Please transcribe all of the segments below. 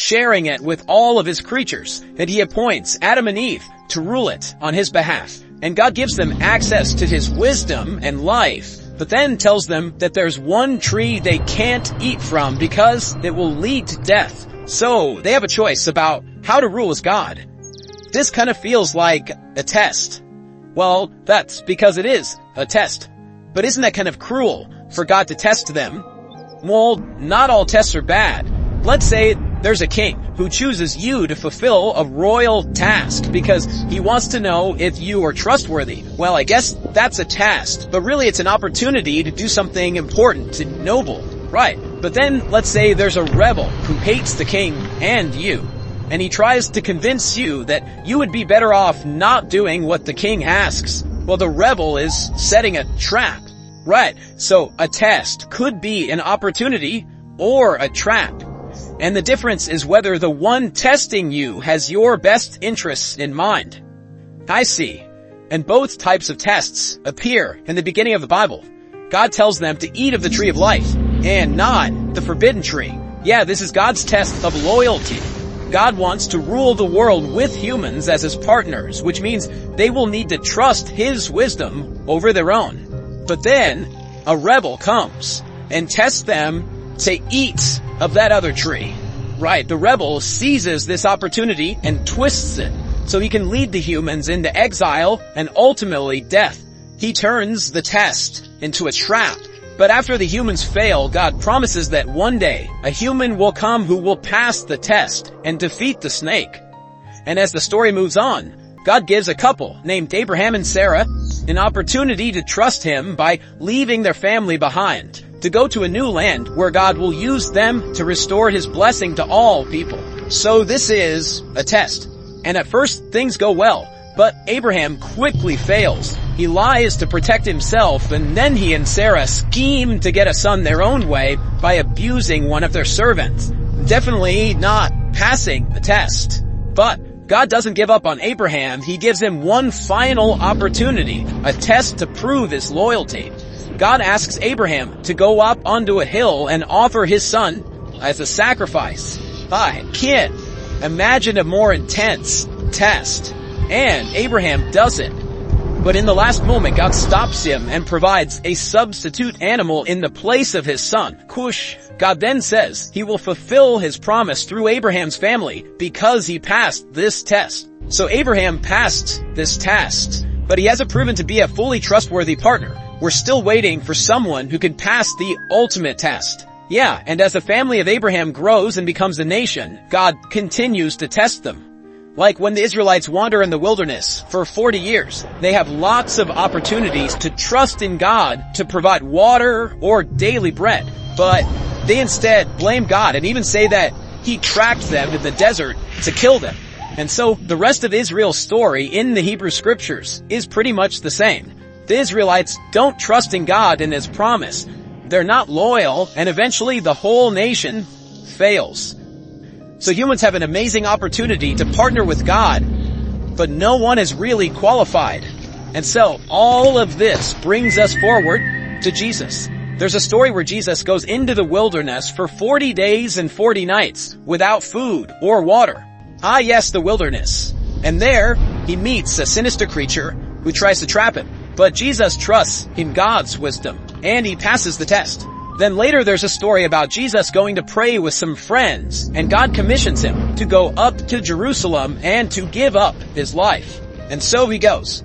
sharing it with all of his creatures, and he appoints Adam and Eve to rule it on his behalf. And God gives them access to his wisdom and life, but then tells them that there's one tree they can't eat from because it will lead to death. So they have a choice about how to rule as God. This kind of feels like a test. Well, that's because it is a test. But isn't that kind of cruel for God to test them? Well, not all tests are bad. Let's say there's a king who chooses you to fulfill a royal task because he wants to know if you are trustworthy. Well, I guess that's a test, but really it's an opportunity to do something important and noble. Right. But then let's say there's a rebel who hates the king and you, and he tries to convince you that you would be better off not doing what the king asks. Well, the rebel is setting a trap. Right. So a test could be an opportunity or a trap. And the difference is whether the one testing you has your best interests in mind. I see. And both types of tests appear in the beginning of the Bible. God tells them to eat of the tree of life and not the forbidden tree. Yeah, this is God's test of loyalty. God wants to rule the world with humans as his partners, which means they will need to trust his wisdom over their own. But then a rebel comes and tests them to eat of that other tree. Right, the rebel seizes this opportunity and twists it so he can lead the humans into exile and ultimately death. He turns the test into a trap. But after the humans fail, God promises that one day a human will come who will pass the test and defeat the snake. And as the story moves on, God gives a couple named Abraham and Sarah an opportunity to trust him by leaving their family behind, to go to a new land where God will use them to restore his blessing to all people. So this is a test. And at first things go well, but Abraham quickly fails. He lies to protect himself, and then he and Sarah scheme to get a son their own way by abusing one of their servants. Definitely not passing the test. But God doesn't give up on Abraham. He gives him one final opportunity, a test to prove his loyalty. God asks Abraham to go up onto a hill and offer his son as a sacrifice. I can't imagine a more intense test. And Abraham does it. But in the last moment, God stops him and provides a substitute animal in the place of his son, Cush. God then says he will fulfill his promise through Abraham's family because he passed this test. So Abraham passed this test, but he hasn't proven to be a fully trustworthy partner. We're still waiting for someone who can pass the ultimate test. Yeah, and as the family of Abraham grows and becomes a nation, God continues to test them. Like when the Israelites wander in the wilderness for 40 years, they have lots of opportunities to trust in God to provide water or daily bread. But they instead blame God and even say that he tracked them to the desert to kill them. And so the rest of Israel's story in the Hebrew scriptures is pretty much the same. The Israelites don't trust in God and his promise. They're not loyal, and eventually the whole nation fails. So humans have an amazing opportunity to partner with God, but no one is really qualified. And so all of this brings us forward to Jesus. There's a story where Jesus goes into the wilderness for 40 days and 40 nights without food or water. Ah, yes, the wilderness. And there he meets a sinister creature who tries to trap him. But Jesus trusts in God's wisdom, and he passes the test. Then later there's a story about Jesus going to pray with some friends, and God commissions him to go up to Jerusalem and to give up his life. And so he goes.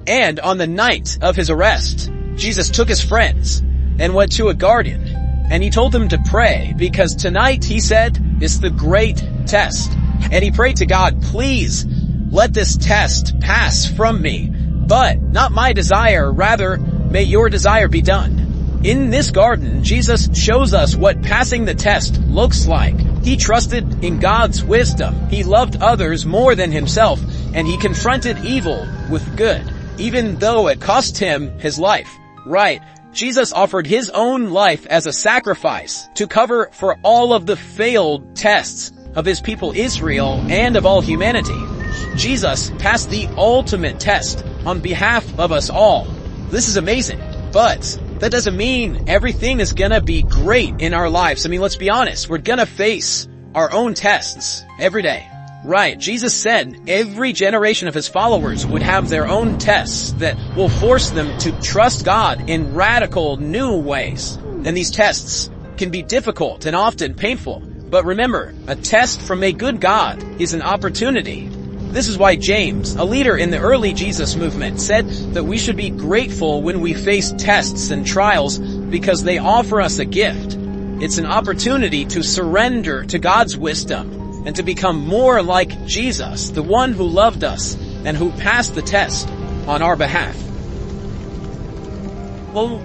And on the night of his arrest, Jesus took his friends and went to a garden, and he told them to pray, because tonight, he said, is the great test. And he prayed to God, please let this test pass from me, but not my desire, rather may your desire be done. In this garden, Jesus shows us what passing the test looks like. He trusted in God's wisdom. He loved others more than himself, and he confronted evil with good, even though it cost him his life. Right. Jesus offered his own life as a sacrifice to cover for all of the failed tests of his people Israel and of all humanity. Jesus passed the ultimate test on behalf of us all. This is amazing, but that doesn't mean everything is gonna be great in our lives. I mean, let's be honest. We're gonna face our own tests every day. Right, Jesus said every generation of his followers would have their own tests that will force them to trust God in radical new ways. And these tests can be difficult and often painful. But remember, a test from a good God is an opportunity. This is why James, a leader in the early Jesus movement, said that we should be grateful when we face tests and trials because they offer us a gift. It's an opportunity to surrender to God's wisdom and to become more like Jesus, the one who loved us and who passed the test on our behalf. Well,